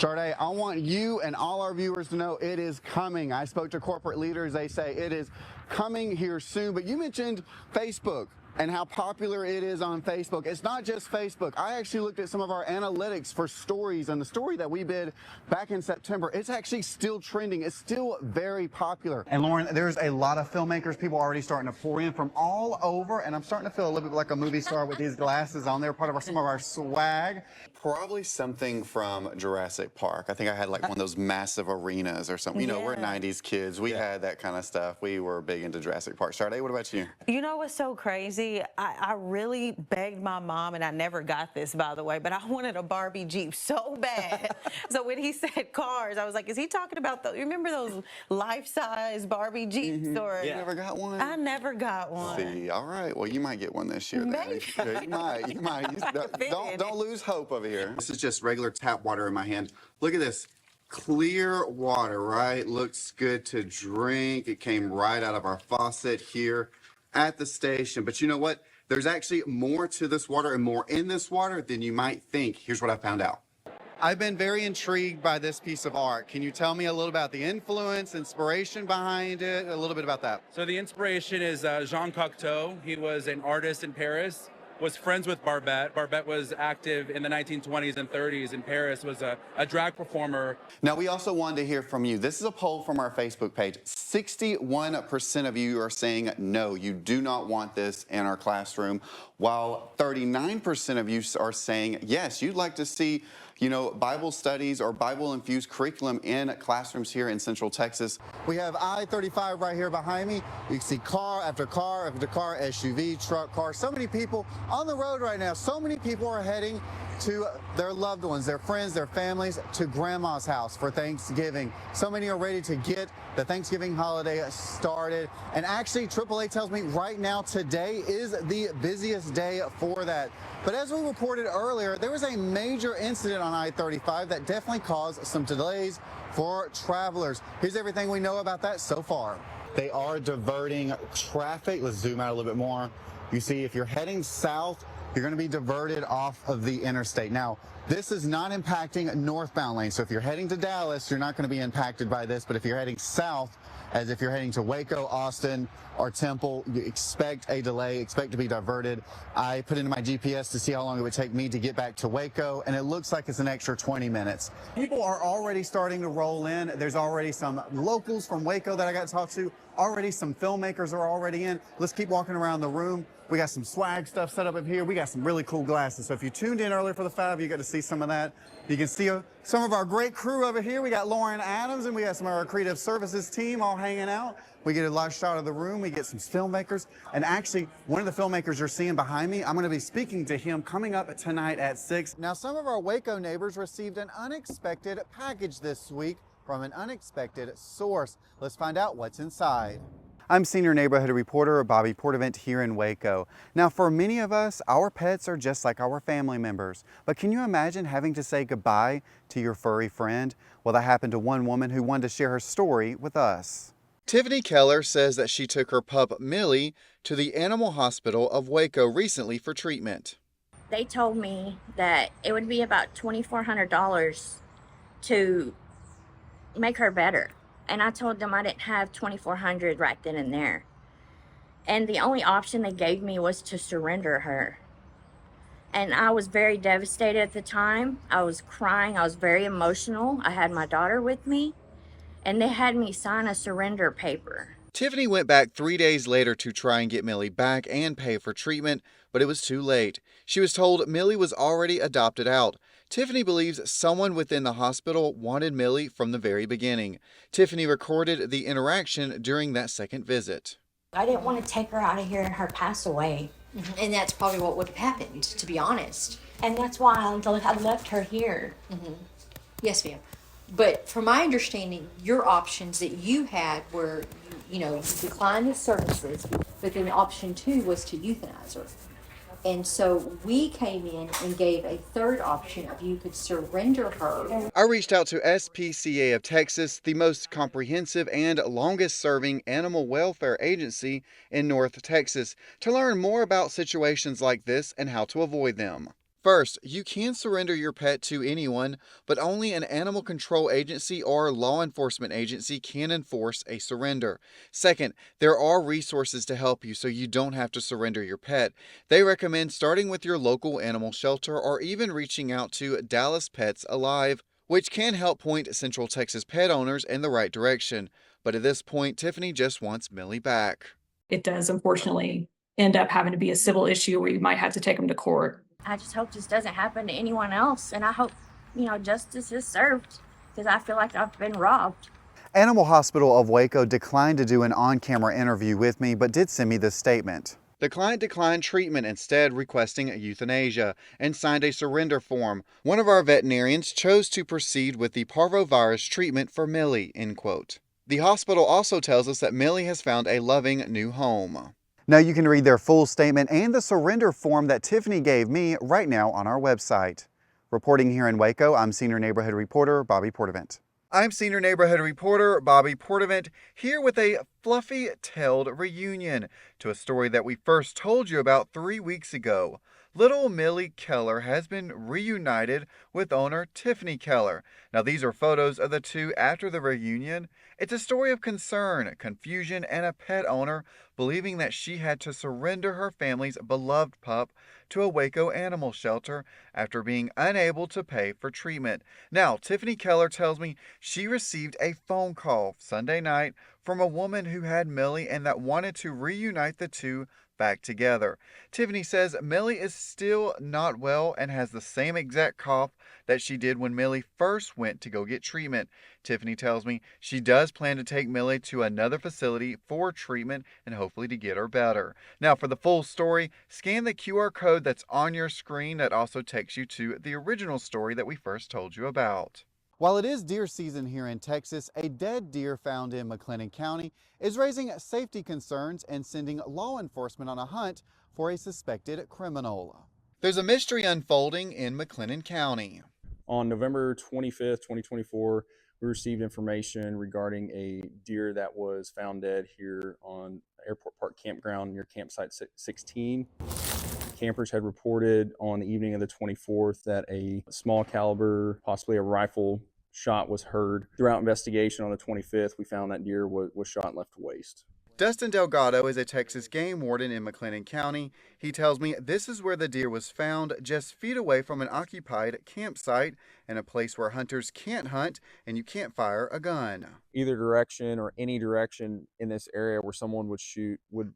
Sade, I want you and all our viewers to know it is coming. I spoke to corporate leaders. They say it is coming here soon. But you mentioned Facebook and how popular it is on Facebook. It's not just Facebook. I actually looked at some of our analytics for stories, and the story that we did back in September, it's actually still trending. It's still very popular. And Lauren, there's a lot of filmmakers, people already starting to pour in from all over, and I'm starting to feel a little bit like a movie star with these glasses on. They're part of some of our swag. Probably something from Jurassic Park. I think I had like one of those massive arenas or something. You know, we're 90s kids. We had that kind of stuff. We were big into Jurassic Park. Sade, what about you? You know what's so crazy? I really begged my mom, and I never got this, by the way, but I wanted a Barbie Jeep so bad. So when he said cars, I was like, is he talking about you remember those life-size Barbie Jeeps? Or You never got one? I never got one. See, all right. Well, you might get one this year. Maybe. You might. Don't lose hope over here. This is just regular tap water in my hand. Look at this. Clear water, right? Looks good to drink. It came right out of our faucet here at the station. But you know what? There's actually more to this water and more in this water than you might think. Here's what I found out. I've been very intrigued by this piece of art. Can you tell me a little about the influence, inspiration behind it, a little bit about that? So the inspiration is Jean Cocteau. He was an artist in Paris, was friends with Barbette. Barbette was active in the 1920s and 30s in Paris, was a drag performer. Now, we also wanted to hear from you. This is a poll from our Facebook page. 61% of you are saying no, you do not want this in our classroom, while 39% of you are saying yes, you'd like to see, you know, Bible studies or Bible-infused curriculum in classrooms here in Central Texas. We have I-35 right here behind me. You can see car after car after car, SUV, truck, car. So many people on the road right now. So many people are heading to their loved ones, their friends, their families, to grandma's house for Thanksgiving. So many are ready to get the Thanksgiving holiday started. And actually, AAA tells me right now today is the busiest day for that. But as we reported earlier, there was a major incident on I-35 that definitely caused some delays for travelers. Here's everything we know about that so far. They are diverting traffic. Let's zoom out a little bit more. You see, if you're heading south, you're going to be diverted off of the interstate. Now, this is not impacting northbound lanes. So if you're heading to Dallas, you're not going to be impacted by this. But if you're heading south, as if you're heading to Waco, Austin, or Temple, you expect a delay, expect to be diverted. I put into my GPS to see how long it would take me to get back to Waco, and it looks like it's an extra 20 minutes. People are already starting to roll in. There's already some locals from Waco that I got to talk to. Already some filmmakers are already in. Let's keep walking around the room. We got some swag stuff set up here. We got some really cool glasses. So if you tuned in earlier for the 5, you got to see some of that. You can see some of our great crew over here. We got Lauren Adams, and we got some of our creative services team all hanging out. We get a live shot of the room. We get some filmmakers. And actually, one of the filmmakers you're seeing behind me, I'm going to be speaking to him coming up tonight at 6. Now, some of our Waco neighbors received an unexpected package this week from an unexpected source. Let's find out what's inside. I'm senior neighborhood reporter Bobby Poitevint here in Waco. Now, for many of us, our pets are just like our family members. But can you imagine having to say goodbye to your furry friend? Well, that happened to one woman who wanted to share her story with us. Tiffany Keller says that she took her pup Millie to the animal hospital of Waco recently for treatment. They told me that it would be about $2,400 to make her better. And I told them I didn't have $2,400 right then and there. And the only option they gave me was to surrender her. And I was very devastated at the time. I was crying. I was very emotional. I had my daughter with me, and they had me sign a surrender paper. Tiffany went back 3 days later to try and get Millie back and pay for treatment, but it was too late. She was told Millie was already adopted out. Tiffany believes someone within the hospital wanted Millie from the very beginning. Tiffany recorded the interaction during that second visit. I didn't want to take her out of here and her pass away. And that's probably what would have happened, to be honest. And that's why I left her here. Yes, ma'am. But from my understanding, your options that you had were, you declined the services, but then option 2 was to euthanize her. And so we came in and gave a third option of you could surrender her. I reached out to SPCA of Texas, the most comprehensive and longest serving animal welfare agency in North Texas, to learn more about situations like this and how to avoid them. First, you can surrender your pet to anyone, but only an animal control agency or law enforcement agency can enforce a surrender. Second, there are resources to help you so you don't have to surrender your pet. They recommend starting with your local animal shelter or even reaching out to Dallas Pets Alive, which can help point Central Texas pet owners in the right direction. But at this point, Tiffany just wants Millie back. It does unfortunately end up having to be a civil issue where you might have to take them to court. I just hope this doesn't happen to anyone else, and I hope, justice is served, because I feel like I've been robbed. Animal Hospital of Waco declined to do an on-camera interview with me, but did send me this statement. The client declined treatment, instead requesting euthanasia, and signed a surrender form. One of our veterinarians chose to proceed with the parvovirus treatment for Millie, end quote. The hospital also tells us that Millie has found a loving new home. Now you can read their full statement and the surrender form that Tiffany gave me right now on our website. Reporting here in Waco, I'm Senior Neighborhood Reporter Bobby Poitevint. I'm Senior Neighborhood Reporter Bobby Poitevint, here with a fluffy-tailed reunion to a story that we first told you about 3 weeks ago. Little Millie Keller has been reunited with owner Tiffany Keller. Now these are photos of the two after the reunion. It's a story of concern, confusion, and a pet owner believing that she had to surrender her family's beloved pup to a Waco animal shelter after being unable to pay for treatment. Now, Tiffany Keller tells me she received a phone call Sunday night from a woman who had Millie and that wanted to reunite the two back together. Tiffany says Millie is still not well and has the same exact cough that she did when Millie first went to go get treatment. Tiffany tells me she does plan to take Millie to another facility for treatment and hopefully to get her better. Now for the full story, scan the QR code that's on your screen that also takes you to the original story that we first told you about. While it is deer season here in Texas, a dead deer found in McLennan County is raising safety concerns and sending law enforcement on a hunt for a suspected criminal. There's a mystery unfolding in McLennan County. On November 25th, 2024, we received information regarding a deer that was found dead here on Airport Park Campground near campsite 16. Campers had reported on the evening of the 24th that a small caliber, possibly a rifle shot was heard. Throughout investigation on the 25th, we found that deer was shot and left to waste. Dustin Delgado is a Texas game warden in McLennan County. He tells me this is where the deer was found, just feet away from an occupied campsite and a place where hunters can't hunt and you can't fire a gun. Either direction or any direction in this area where someone would shoot would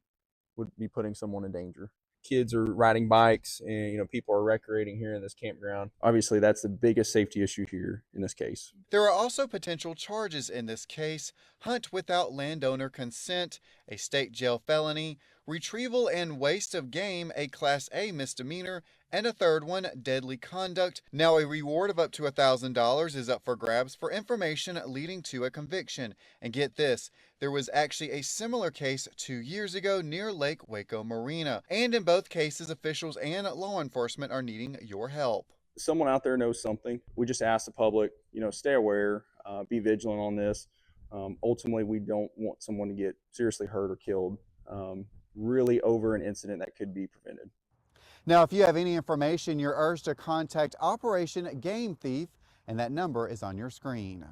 be putting someone in danger. Kids are riding bikes and people are recreating here in this campground. Obviously that's the biggest safety issue here in this case. There are also potential charges in this case: hunt without landowner consent, a state jail felony, retrieval and waste of game, a Class A misdemeanor, and a third one, deadly conduct. Now a reward of up to $1,000 is up for grabs for information leading to a conviction. And get this, there was actually a similar case 2 years ago near Lake Waco Marina. And in both cases, officials and law enforcement are needing your help. Someone out there knows something. We just ask the public, stay aware, be vigilant on this. Ultimately, we don't want someone to get seriously hurt or killed, really over an incident that could be prevented. Now, if you have any information, you're urged to contact Operation Game Thief, and that number is on your screen.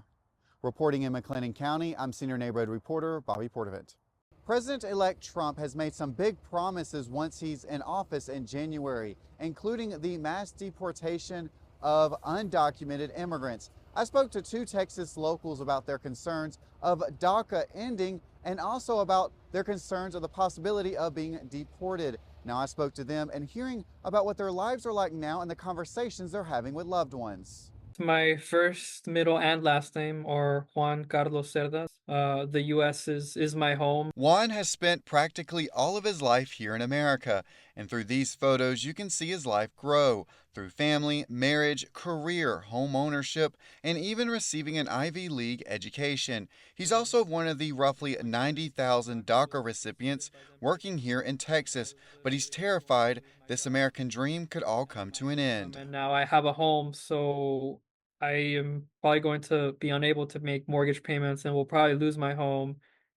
Reporting in McLennan County, I'm Senior Neighborhood Reporter Bobby Poitevint. President-elect Trump has made some big promises once he's in office in January, including the mass deportation of undocumented immigrants. I spoke to 2 Texas locals about their concerns of DACA ending and also about their concerns of the possibility of being deported. Now I spoke to them and hearing about what their lives are like now and the conversations they're having with loved ones. My first, middle, and last name are Juan Carlos Cerdas. The U.S. is my home. Juan has spent practically all of his life here in America, and through these photos you can see his life grow through family, marriage, career, home ownership, and even receiving an Ivy League education. He's also one of the roughly 90,000 DACA recipients working here in Texas, but he's terrified this American dream could all come to an end. And now I have a home, so I am probably going to be unable to make mortgage payments and will probably lose my home.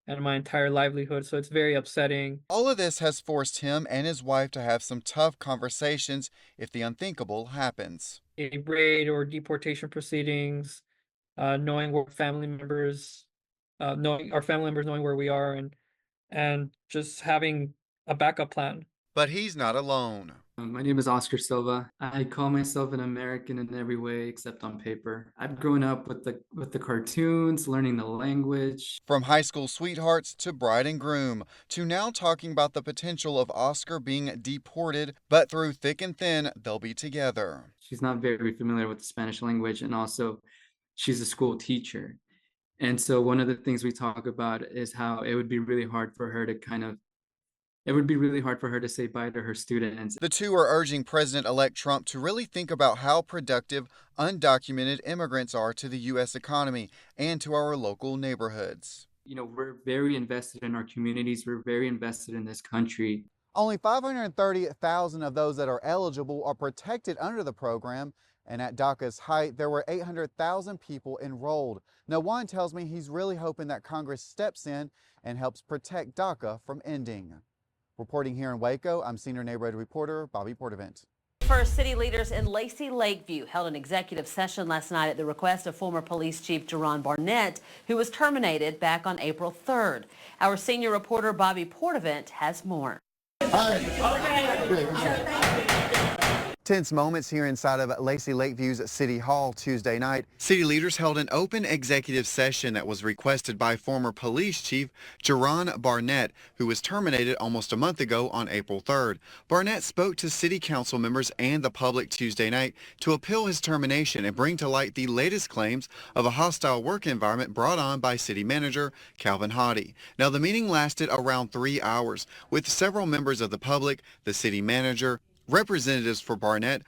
and my entire livelihood. So it's very upsetting. All of this has forced him and his wife to have some tough conversations if the unthinkable happens. A raid or deportation proceedings, knowing where family members, knowing our family members, knowing where we are, and just having a backup plan. But he's not alone. My name is Oscar Silva. I call myself an American in every way except on paper. I've grown up with the cartoons, learning the language. From high school sweethearts to bride and groom, to now talking about the potential of Oscar being deported, but through thick and thin, they'll be together. She's not very familiar with the Spanish language, and also she's a school teacher. And so one of the things we talk about is how it would be really hard for her to say bye to her students. The two are urging President-elect Trump to really think about how productive undocumented immigrants are to the U.S. economy and to our local neighborhoods. You know, we're very invested in our communities. We're very invested in this country. Only 530,000 of those that are eligible are protected under the program, and at DACA's height, there were 800,000 people enrolled. Now, Juan tells me he's really hoping that Congress steps in and helps protect DACA from ending. Reporting here in Waco, I'm senior neighborhood reporter Bobby Poitevint. First, city leaders in Lacey Lakeview held an executive session last night at the request of former police chief Jerron Barnett, who was terminated back on April 3rd. Our senior reporter Bobby Poitevint has more. Tense moments here inside of Lacey Lakeview's City Hall Tuesday night. City leaders held an open executive session that was requested by former police chief Jerron Barnett, who was terminated almost a month ago on April 3rd. Barnett spoke to city council members and the public Tuesday night to appeal his termination and bring to light the latest claims of a hostile work environment brought on by city manager Calvin Hottie. Now, the meeting lasted around 3 hours with several members of the public, the city manager, representatives for Barnett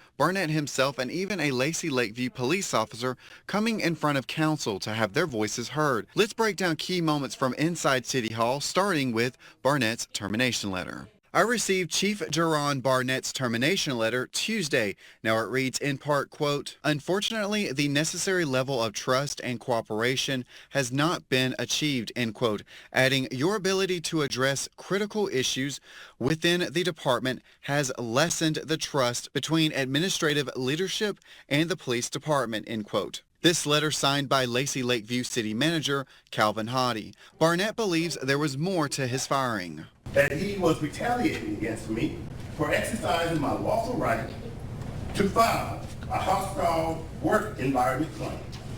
himself, and even a Lacey Lakeview police officer coming in front of council to have their voices heard. Let's break down key moments from inside City Hall, starting with Barnett's termination letter. I received Chief Jerron Barnett's termination letter Tuesday. Now it reads in part, quote, "Unfortunately, the necessary level of trust and cooperation has not been achieved," end quote, adding, "Your ability to address critical issues within the department has lessened the trust between administrative leadership and the police department," end quote. This letter signed by Lacey Lakeview City Manager Calvin Hottie. Barnett believes there was more to his firing. That he was retaliating against me for exercising my lawful right to file a hostile work environment claim.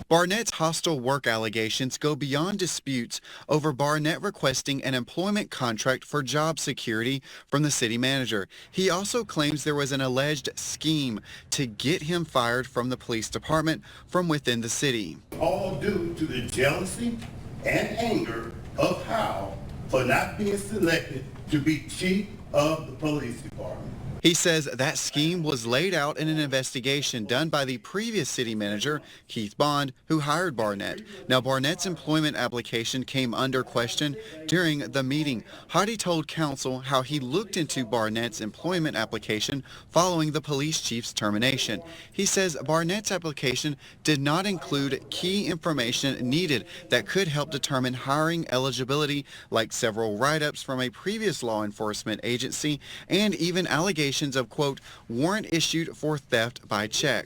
Barnett's hostile work allegations go beyond disputes over Barnett requesting an employment contract for job security from the city manager. He also claims there was an alleged scheme to get him fired from the police department from within the city. All due to the jealousy and anger of Howe for not being selected to be chief of the police department. He says that scheme was laid out in an investigation done by the previous city manager, Keith Bond, who hired Barnett. Now, Barnett's employment application came under question during the meeting. Hottie told council how he looked into Barnett's employment application following the police chief's termination. He says Barnett's application did not include key information needed that could help determine hiring eligibility, like several write-ups from a previous law enforcement agency and even allegations of, quote, warrant issued for theft by check.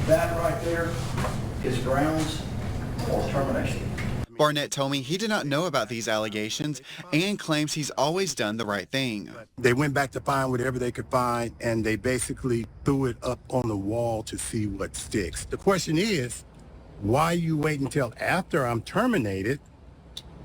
That right there is grounds for termination. Barnett told me he did not know about these allegations and claims he's always done the right thing. They went back to find whatever they could find, and they basically threw it up on the wall to see what sticks. The question is, why you wait until after I'm terminated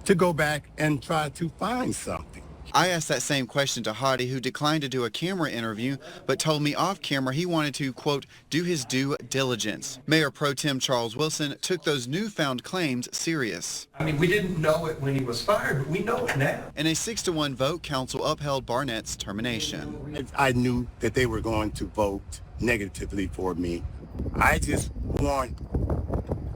to go back and try to find something? I asked that same question to Hottie, who declined to do a camera interview, but told me off camera he wanted to, quote, do his due diligence. Mayor Pro Tem Charles Wilson took those newfound claims serious. I mean, we didn't know it when he was fired, but we know it now. In a 6-1 vote, council upheld Barnett's termination. I knew that they were going to vote negatively for me. I just want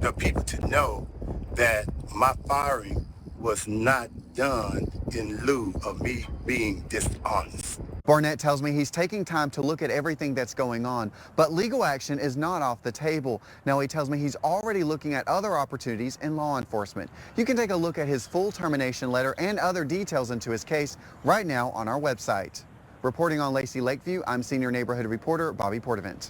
the people to know that my firing was not done in lieu of me being dishonest. Barnett tells me he's taking time to look at everything that's going on, but legal action is not off the table. Now he tells me he's already looking at other opportunities in law enforcement. You can take a look at his full termination letter and other details into his case right now on our website. Reporting on Lacey Lakeview, I'm Senior Neighborhood Reporter Bobby Poitevint.